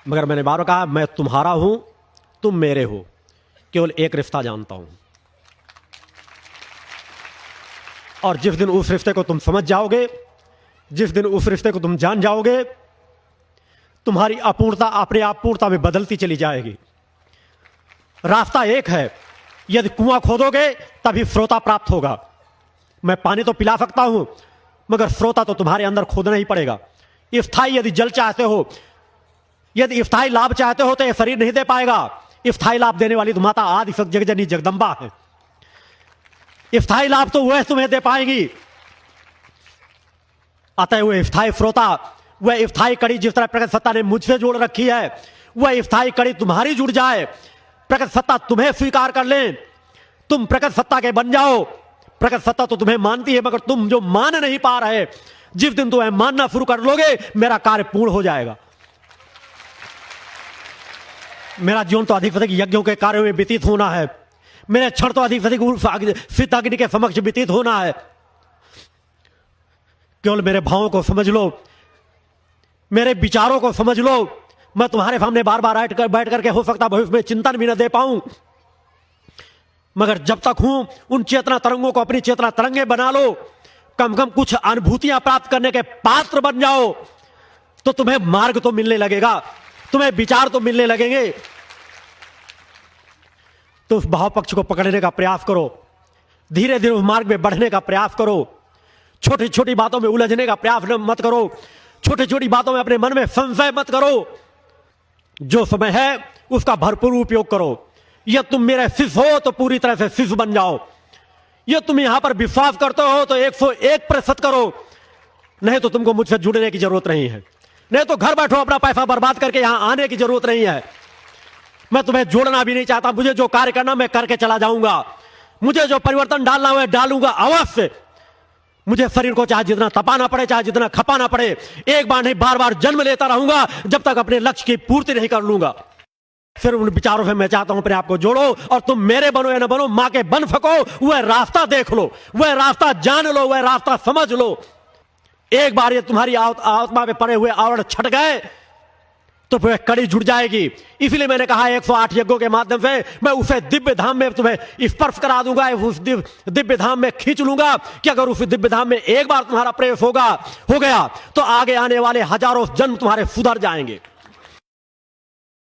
मगर मैंने बार बार कहा, मैं तुम्हारा हूं, तुम मेरे हो, केवल एक रिश्ता जानता हूं। और जिस दिन उस रिश्ते को तुम समझ जाओगे, जिस दिन उस रिश्ते को तुम जान जाओगे, तुम्हारी अपूर्णता अपने आप पूर्णता में बदलती चली जाएगी। रास्ता एक है, यदि कुआं खोदोगे तभी स्रोता प्राप्त होगा। मैं पानी तो पिला सकता हूं, मगर स्रोता तो तुम्हारे अंदर खोदना ही पड़ेगा। स्थायी यदि जल चाहते हो, यदि स्थायी लाभ चाहते हो, तो यह शरीर नहीं दे पाएगा। स्थायी लाभ देने वाली तो माता आदि जगजननी जगदम्बा है। स्थायी लाभ तो वह तुम्हें दे पाएंगी। अतः वह स्थायी श्रोता, वह स्थायी कड़ी जिस तरह प्रकट सत्ता ने मुझसे जोड़ रखी है, वह स्थायी कड़ी तुम्हारी जुड़ जाए। प्रकट सत्ता तुम्हें स्वीकार कर ले, तुम प्रकट सत्ता के बन जाओ। प्रकट सत्ता तो तुम्हें मानती है, मगर तुम जो मान नहीं पा रहे, जिस दिन तुम्हें मानना शुरू कर लोगे, मेरा कार्य पूर्ण हो जाएगा। मेरा जीवन तो अधिक से अधिक यज्ञों के कार्यों में व्यतीत होना है। मेरे क्षण तो अधिक से अधिक सिद्धाग्नि के समक्ष व्यतीत होना है। केवल मेरे भावों को समझ लो, मेरे विचारों को समझ लो। मैं तुम्हारे सामने बार बार बैठ करके हो सकता भविष्य में चिंतन भी न दे पाऊं, मगर जब तक हूं, उन चेतना तरंगों को अपनी चेतना तरंगे बना लो। कम कम कुछ अनुभूतियां प्राप्त करने के पात्र बन जाओ, तो तुम्हें मार्ग तो मिलने लगेगा, तुम्हें विचार तो मिलने लगेंगे। तो उस भाव पक्ष को पकड़ने का प्रयास करो, धीरे धीरे उस मार्ग में बढ़ने का प्रयास करो। छोटी छोटी बातों में उलझने का प्रयास मत करो, छोटी छोटी बातों में अपने मन में संशय मत करो। जो समय है उसका भरपूर उपयोग करो। यह तुम मेरे शिष्य हो तो पूरी तरह से शिष्य बन जाओ। यह तुम यहां पर विश्वास करते हो तो 101% करो, नहीं तो तुमको मुझसे जुड़ने की जरूरत नहीं है। नहीं तो घर बैठो, अपना पैसा बर्बाद करके यहां आने की जरूरत नहीं है। मैं तुम्हें जोड़ना भी नहीं चाहता। मुझे जो कार्य करना मैं करके चला जाऊंगा, मुझे जो परिवर्तन डालना मैं डालूंगा अवश्य। मुझे शरीर को चाहे जितना तपाना पड़े, चाहे जितना खपाना पड़े, एक बार नहीं बार बार जन्म लेता रहूंगा, जब तक अपने लक्ष्य की पूर्ति नहीं कर लूंगा। फिर उन विचारों से मैं चाहता हूं अपने आप को जोड़ो, और तुम मेरे बनो या न बनो, मां के बन सको, वह रास्ता देख लो, वह रास्ता जान लो, वह रास्ता समझ लो। एक बार ये तुम्हारी आत्मा में पड़े हुए आवरण छट गए तो फिर कड़ी जुड़ जाएगी। इसलिए मैंने कहा 108 यज्ञों के माध्यम से मैं उसे दिव्य धाम में तुम्हें स्पर्श करा दूंगा, उस दिव्य धाम में खींच लूंगा कि अगर उस दिव्य धाम में एक बार तुम्हारा प्रवेश हो गया तो आगे आने वाले हजारों जन्म तुम्हारे सुधर जाएंगे।